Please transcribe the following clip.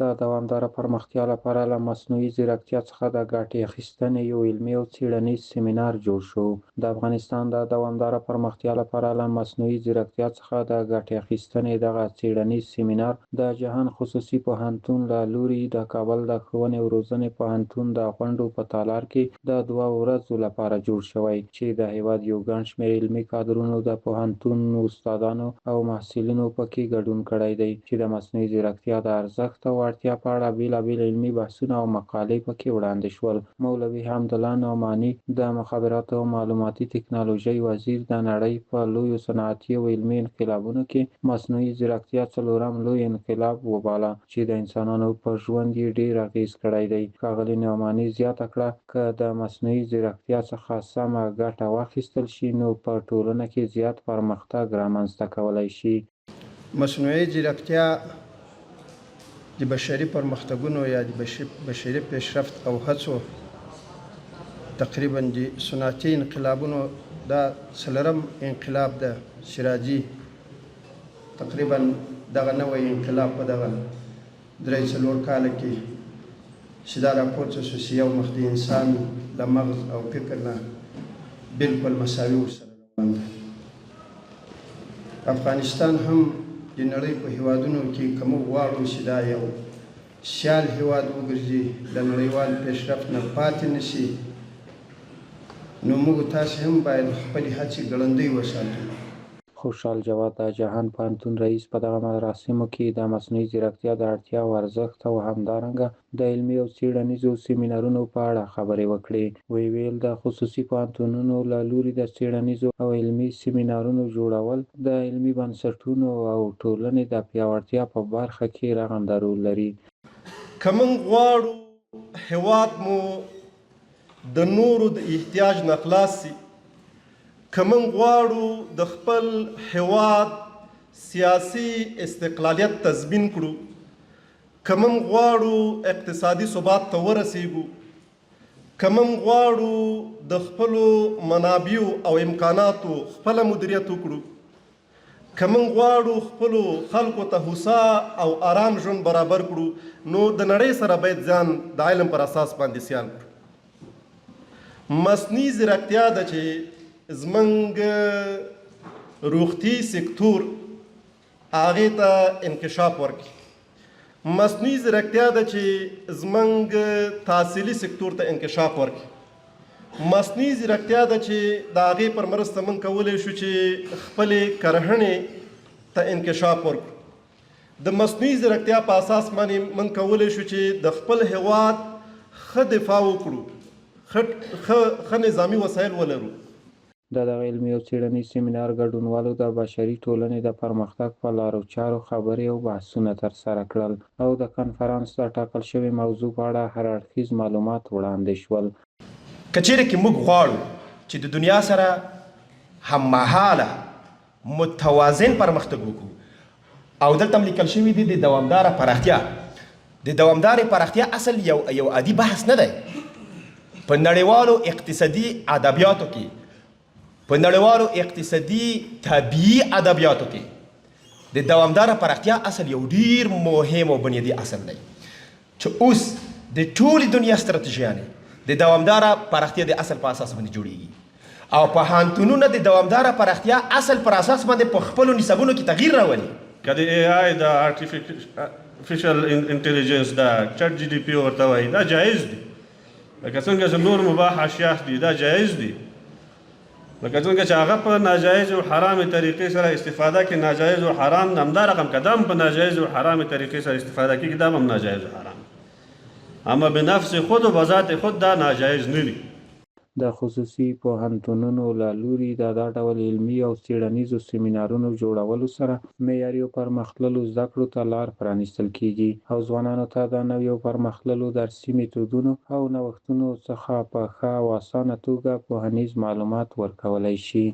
د دوامداره پرمختیا لپاره له مصنوعي ځیرکتیا څخه د ګټې اخیستنې یو علمي او څیړنیز سیمینار جوړ شو. د افغانستان د دوامداره پرمختیا لپاره له مصنوعي ځیرکتیا څخه د ګټې اخیستنې دغه څیړنیز سیمینار د جهان خصوصي پوهنتون له لوري د کابل د ښوونې او روزنې پوهنتون د غونډو په تالار کې د 2 ورځو لپاره جوړ شوی، چې د هېواد یو ګڼ شمېر علمي کادرونو، د پوهنتون استادانو او محصلینو پکې ګډون کړی دی، چې د مصنوعي ځیرکتیا د ارزښت او اړتیا په اړه بېلابېل علمي بحثونه او مقالې پکې وړاندې شول. مولوي حمدالله نعماني، د مخابراتو او معلوماتي تکنالوژۍ وزیر، د نړۍ په لویو صنعتي او علمي انقلابونو کې مصنوعي ځیرکتیا څلورم لوی انقلاب وباله، چې د انسانانو په ژوند یې ډېر اغېز کړی دی. ښاغلي نعماني زیاته کړه، که د مصنوعي ځیرکتیا څخه سمه ګټه واخیستل شي، نو په ټولنه کې زیات پرمختګ رامنځته کولی شي. مصنوعي ځیرکتیا د بشري پرمختګونو یا د بشري پیشرفت او هڅو تقریبا د صنعتي انقلابونو دا څلورم انقلاب ده سراجي. تقریبا دغه نوی انقلاب په دغه 3-4 کاله کې چې دا راپورته شو چې یو مخ د انسان له مغز او فکر نه بالکل مساوي ورسره روان ده. افغانستان هم د نړۍ په هیوادونو کې که موږ غواړو چې دا یو سیال هیواد وګرځي، د نړیوال پیشرفت نه پاتې نه شي، نو موږ تاسې هم باید خپلې هڅې ګړندۍ وساتو. خوشحال جواد، د جهان پوهنتون رئیس، په دغه مراسمو کې د مصنوعي ځیرکتیا د اړتیاوو ارزښت او همدارنګه د علمي او څیړنیزو سیمینارونو په اړه خبرې وکړې. ویل د خصوصي پوهنتونونو له لوري د څیړنیزو او علمي سیمینارونو جوړول د علمي بنسټونو او ټولنې د پیاوړتیا په برخه کې رغنده رول لري. که موږ غواړو هیواد مو د نورو د احتیاج نه خلاص شي، که موږ غواړو د خپل هیواد سیاسي استقلالیت تضمین کړو، که موږ غواړو اقتصادي ثبات ته ورسیږو، که موږ غواړو د خپلو منابعو او امکاناتو خپله مدیریت وکړو، که موږ غواړو خپلو خلکو ته هوسا او آرام ژوند برابر کړو، نو د نړۍ سره باید ځان د علم پر اساس باندې سیال کړو. مصنوعي ځیرکتیا ده چې زمونږ روغتي سکتور هغې ته انکشاف ورکړي. مصنوعي ځیرکتیا ده چې زمونږ تحصیلي سکتور ته انکشاف ورکړي. مصنوعي ځیرکتیا ده چې د هغې پر مرسته موږ کولی شو چې خپلې کرهڼې ته انکشاف ورکړو. د مصنوعي ځیرکتیا په اساس باندې موږ کولی شو چې د خپل هیواد ښه دفاع وکړو، ښه نظامي وسایل ولرو. د دغه علمي او څیړنیز سیمینار ګډونوالو د بشري ټولنې د پرمختګ په لارو چارو خبرې او بحثونه ترسره کړل، او د کنفرانس د ټاکل شوې موضوع په اړه هر اړخیز معلومات وړاندې شول. که چیرې کې موږ غواړو چې د دنیا سره هممهاله متوازن پرمختګ وکړو، او دلته هم لیکل شوي دي د دوامداره پراختیا. د دوامدارې پراختیا اصل یو عادي بحث نه دی. په نړیوالو اقتصادي ادبیاتو کې، په نړیوالو اقتصادي طبیعي ادبیاتو کې د دوامداره پراختیا اصل یو ډیر مهم او بنیادي اصل دی، چې اوس د ټولې دنیا ستراتیژیانې د دوامداره پراختیا د اصل په اساس باندې جوړیږي، او پوهنتونونه د دوامداره پراختیا اصل پر اساس باندې په خپلو نصابونو کې تغییر راولي. که د AI د آرټیفیشل انټیلیجنس دا چټ GDP ورته وایي، دا جایز دی. لکه څنګه چې نور مباح اشیاء دي، دا جایز دي. لکه څنګه چې هغه په ناجایز او حرامې طریقې سره استفاده کوي، ناجایز او حرام نه همدا رقم که دا هم په ناجایز او حرامې طریقې سره استفاده کېږي، دا هم ناجایز او حرام. اما به نفس خود و بذات خود دا ناجایز نه دي. د خصوصي پوهنتونونو له لوري د دا ډول علمي او څیړنیزو سیمینارونو جوړولو سره معیاري او پرمختللو زده کړو ته لار پرانیستل کیږي، او ځوانانو ته د نویو پرمختللو درسي میتودونو او نوښتونو څخه په ښه او اسانه توګه پوهنیز معلومات ورکولی شي.